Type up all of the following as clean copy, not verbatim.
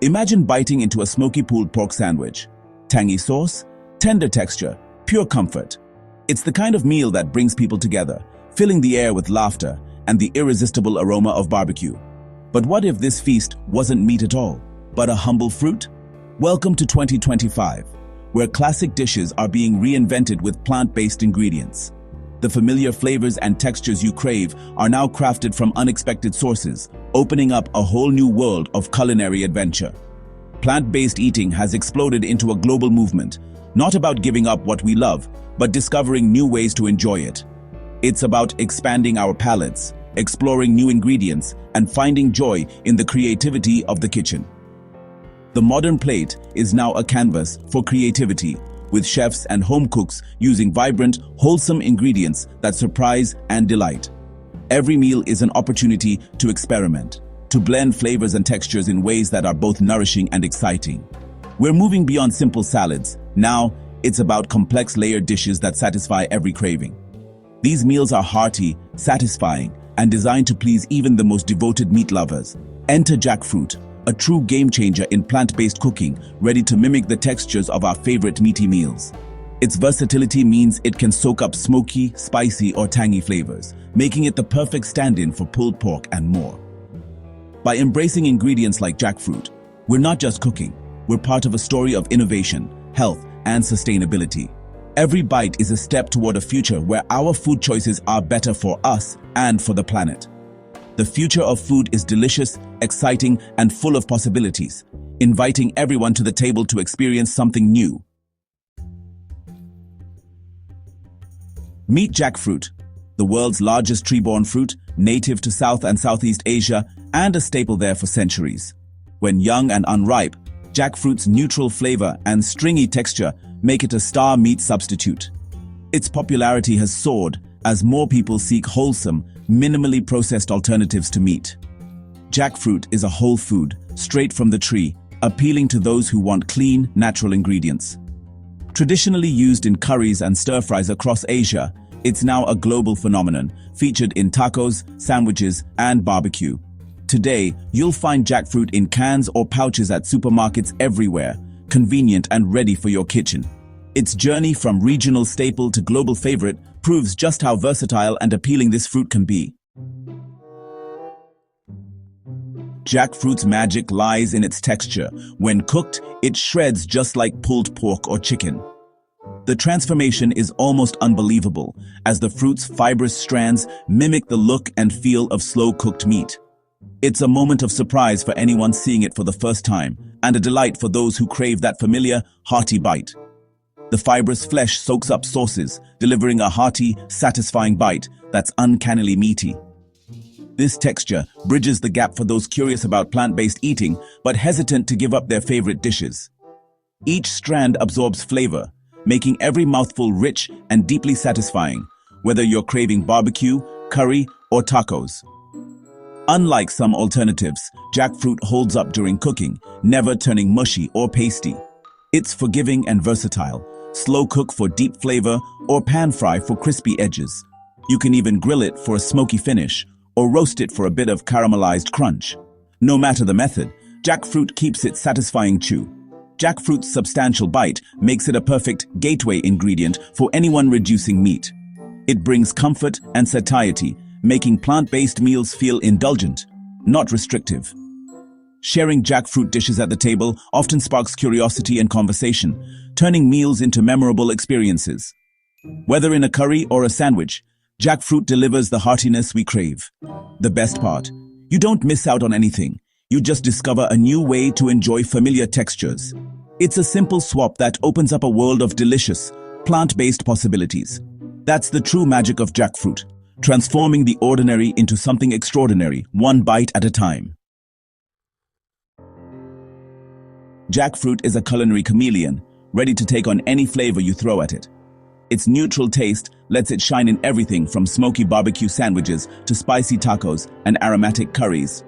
Imagine biting into a smoky pulled pork sandwich. Tangy sauce, tender texture, pure comfort. It's the kind of meal that brings people together, filling the air with laughter and the irresistible aroma of barbecue. But what if this feast wasn't meat at all, but a humble fruit? Welcome to 2025, where classic dishes are being reinvented with plant-based ingredients. The familiar flavors and textures you crave are now crafted from unexpected sources, opening up a whole new world of culinary adventure. Plant-based eating has exploded into a global movement, not about giving up what we love, but discovering new ways to enjoy it. It's about expanding our palates, exploring new ingredients, and finding joy in the creativity of the kitchen. The modern plate is now a canvas for creativity, with chefs and home cooks using vibrant, wholesome ingredients that surprise and delight. Every meal is an opportunity to experiment, to blend flavors and textures in ways that are both nourishing and exciting. We're moving beyond simple salads. Now, it's about complex layered dishes that satisfy every craving. These meals are hearty, satisfying, and designed to please even the most devoted meat lovers. Enter jackfruit, a true game-changer in plant-based cooking, ready to mimic the textures of our favorite meaty meals. Its versatility means it can soak up smoky, spicy, or tangy flavors, making it the perfect stand-in for pulled pork and more. By embracing ingredients like jackfruit, we're not just cooking, we're part of a story of innovation, health, and sustainability. Every bite is a step toward a future where our food choices are better for us and for the planet. The future of food is delicious, exciting, and full of possibilities, inviting everyone to the table to experience something new. Meet jackfruit, the world's largest tree-borne fruit, native to South and Southeast Asia, and a staple there for centuries. When young and unripe, jackfruit's neutral flavor and stringy texture make it a star meat substitute. Its popularity has soared as more people seek wholesome, minimally processed alternatives to meat. Jackfruit is a whole food, straight from the tree, appealing to those who want clean, natural ingredients. Traditionally used in curries and stir-fries across Asia, it's now a global phenomenon, featured in tacos, sandwiches, and barbecue. Today, you'll find jackfruit in cans or pouches at supermarkets everywhere, convenient and ready for your kitchen. Its journey from regional staple to global favorite proves just how versatile and appealing this fruit can be. Jackfruit's magic lies in its texture. When cooked, it shreds just like pulled pork or chicken. The transformation is almost unbelievable, as the fruit's fibrous strands mimic the look and feel of slow-cooked meat. It's a moment of surprise for anyone seeing it for the first time, and a delight for those who crave that familiar, hearty bite. The fibrous flesh soaks up sauces, delivering a hearty, satisfying bite that's uncannily meaty. This texture bridges the gap for those curious about plant-based eating but hesitant to give up their favorite dishes. Each strand absorbs flavor, making every mouthful rich and deeply satisfying, whether you're craving barbecue, curry, or tacos. Unlike some alternatives, jackfruit holds up during cooking, never turning mushy or pasty. It's forgiving and versatile. Slow cook for deep flavor or pan fry for crispy edges. You can even grill it for a smoky finish or roast it for a bit of caramelized crunch. No matter the method, jackfruit keeps its satisfying chew. Jackfruit's substantial bite makes it a perfect gateway ingredient for anyone reducing meat. It brings comfort and satiety, making plant-based meals feel indulgent, not restrictive. Sharing jackfruit dishes at the table often sparks curiosity and conversation, turning meals into memorable experiences. Whether in a curry or a sandwich, jackfruit delivers the heartiness we crave. The best part, you don't miss out on anything. You just discover a new way to enjoy familiar textures. It's a simple swap that opens up a world of delicious, plant-based possibilities. That's the true magic of jackfruit, transforming the ordinary into something extraordinary, one bite at a time. Jackfruit is a culinary chameleon, ready to take on any flavor you throw at it. Its neutral taste lets it shine in everything from smoky barbecue sandwiches to spicy tacos and aromatic curries.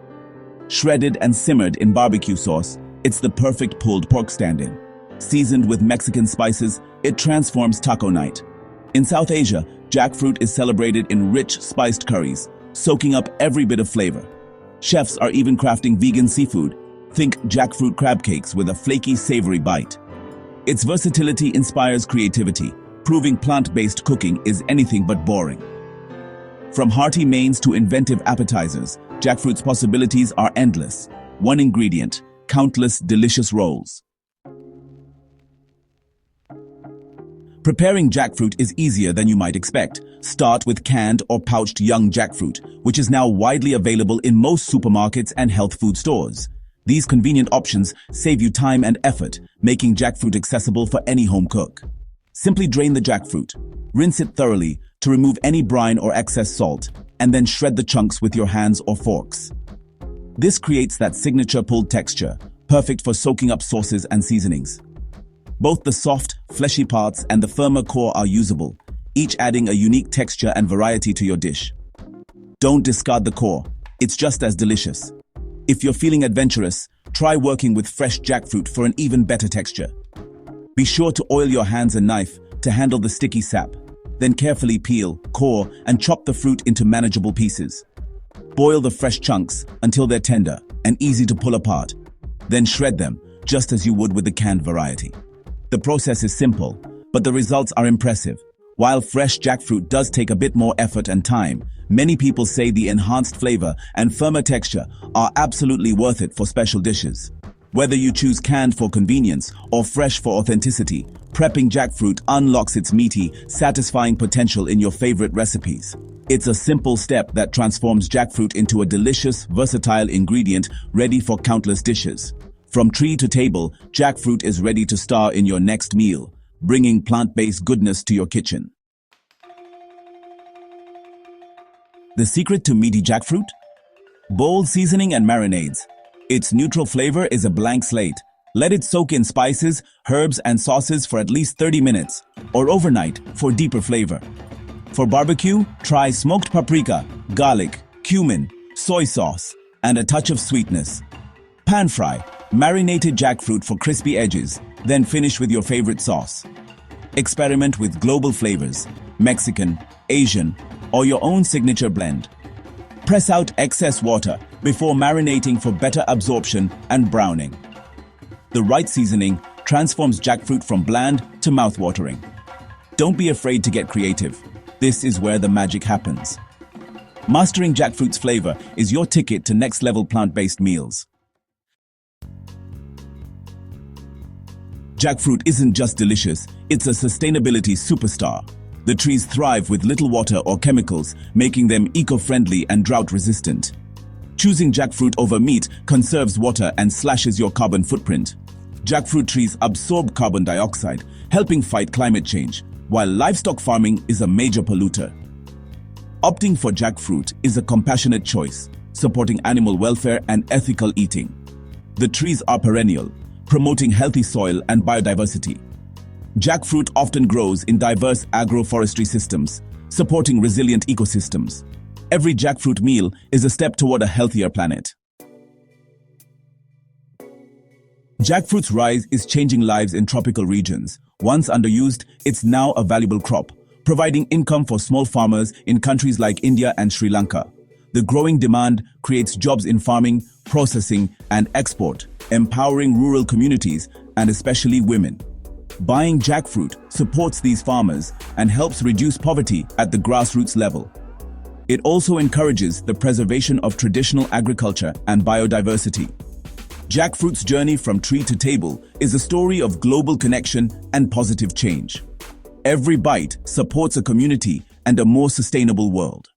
Shredded and simmered in barbecue sauce, it's the perfect pulled pork stand-in. Seasoned with Mexican spices, it transforms taco night. In South Asia, jackfruit is celebrated in rich, spiced curries, soaking up every bit of flavor. Chefs are even crafting vegan seafood, Think jackfruit crab cakes with a flaky, savory bite. Its versatility inspires creativity, proving plant-based cooking is anything but boring. From hearty mains to inventive appetizers, jackfruit's possibilities are endless. One ingredient, countless delicious rolls. Preparing jackfruit is easier than you might expect. Start with canned or pouched young jackfruit, which is now widely available in most supermarkets and health food stores. These convenient options save you time and effort, making jackfruit accessible for any home cook. Simply drain the jackfruit, rinse it thoroughly to remove any brine or excess salt, and then shred the chunks with your hands or forks. This creates that signature pulled texture, perfect for soaking up sauces and seasonings. Both the soft, fleshy parts and the firmer core are usable, each adding a unique texture and variety to your dish. Don't discard the core, it's just as delicious. If you're feeling adventurous, try working with fresh jackfruit for an even better texture. Be sure to oil your hands and knife to handle the sticky sap. Then carefully peel, core, and chop the fruit into manageable pieces. Boil the fresh chunks until they're tender and easy to pull apart. Then shred them, just as you would with the canned variety. The process is simple, but the results are impressive. While fresh jackfruit does take a bit more effort and time, many people say the enhanced flavor and firmer texture are absolutely worth it for special dishes. Whether you choose canned for convenience or fresh for authenticity, prepping jackfruit unlocks its meaty, satisfying potential in your favorite recipes. It's a simple step that transforms jackfruit into a delicious, versatile ingredient ready for countless dishes. From tree to table, jackfruit is ready to star in your next meal, bringing plant-based goodness to your kitchen. The secret to meaty jackfruit? Bold seasoning and marinades. Its neutral flavor is a blank slate. Let it soak in spices, herbs, and sauces for at least 30 minutes, or overnight for deeper flavor. For barbecue, try smoked paprika, garlic, cumin, soy sauce, and a touch of sweetness. Pan fry, marinated jackfruit for crispy edges, then finish with your favorite sauce. Experiment with global flavors, Mexican, Asian, or your own signature blend. Press out excess water before marinating for better absorption and browning. The right seasoning transforms jackfruit from bland to mouth-watering. Don't be afraid to get creative. This is where the magic happens. Mastering jackfruit's flavor is your ticket to next-level plant-based meals. Jackfruit isn't just delicious, it's a sustainability superstar. The trees thrive with little water or chemicals, making them eco-friendly and drought-resistant. Choosing jackfruit over meat conserves water and slashes your carbon footprint. Jackfruit trees absorb carbon dioxide, helping fight climate change, while livestock farming is a major polluter. Opting for jackfruit is a compassionate choice, supporting animal welfare and ethical eating. The trees are perennial, promoting healthy soil and biodiversity. Jackfruit often grows in diverse agroforestry systems, supporting resilient ecosystems. Every jackfruit meal is a step toward a healthier planet. Jackfruit's rise is changing lives in tropical regions. Once underused, it's now a valuable crop, providing income for small farmers in countries like India and Sri Lanka. The growing demand creates jobs in farming, processing, and export, empowering rural communities and especially women. Buying jackfruit supports these farmers and helps reduce poverty at the grassroots level. It also encourages the preservation of traditional agriculture and biodiversity. Jackfruit's journey from tree to table is a story of global connection and positive change. Every bite supports a community and a more sustainable world.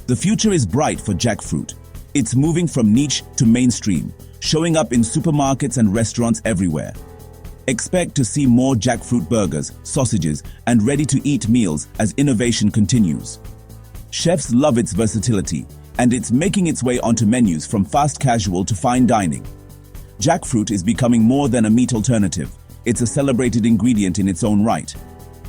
The future is bright for jackfruit. It's moving from niche to mainstream, showing up in supermarkets and restaurants everywhere. Expect to see more jackfruit burgers, sausages, and ready-to-eat meals as innovation continues. Chefs love its versatility, and it's making its way onto menus from fast casual to fine dining. Jackfruit is becoming more than a meat alternative. It's a celebrated ingredient in its own right.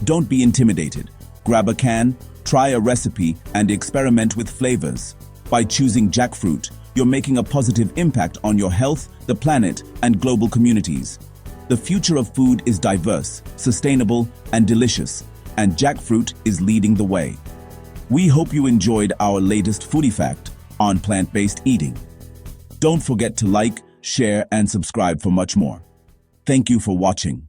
Don't be intimidated. Grab a can, try a recipe, and experiment with flavors. By choosing jackfruit, you're making a positive impact on your health, the planet, and global communities. The future of food is diverse, sustainable, and delicious, and jackfruit is leading the way. We hope you enjoyed our latest foodie fact. on plant-based eating. Don't forget to like, share, and subscribe for much more. Thank you for watching.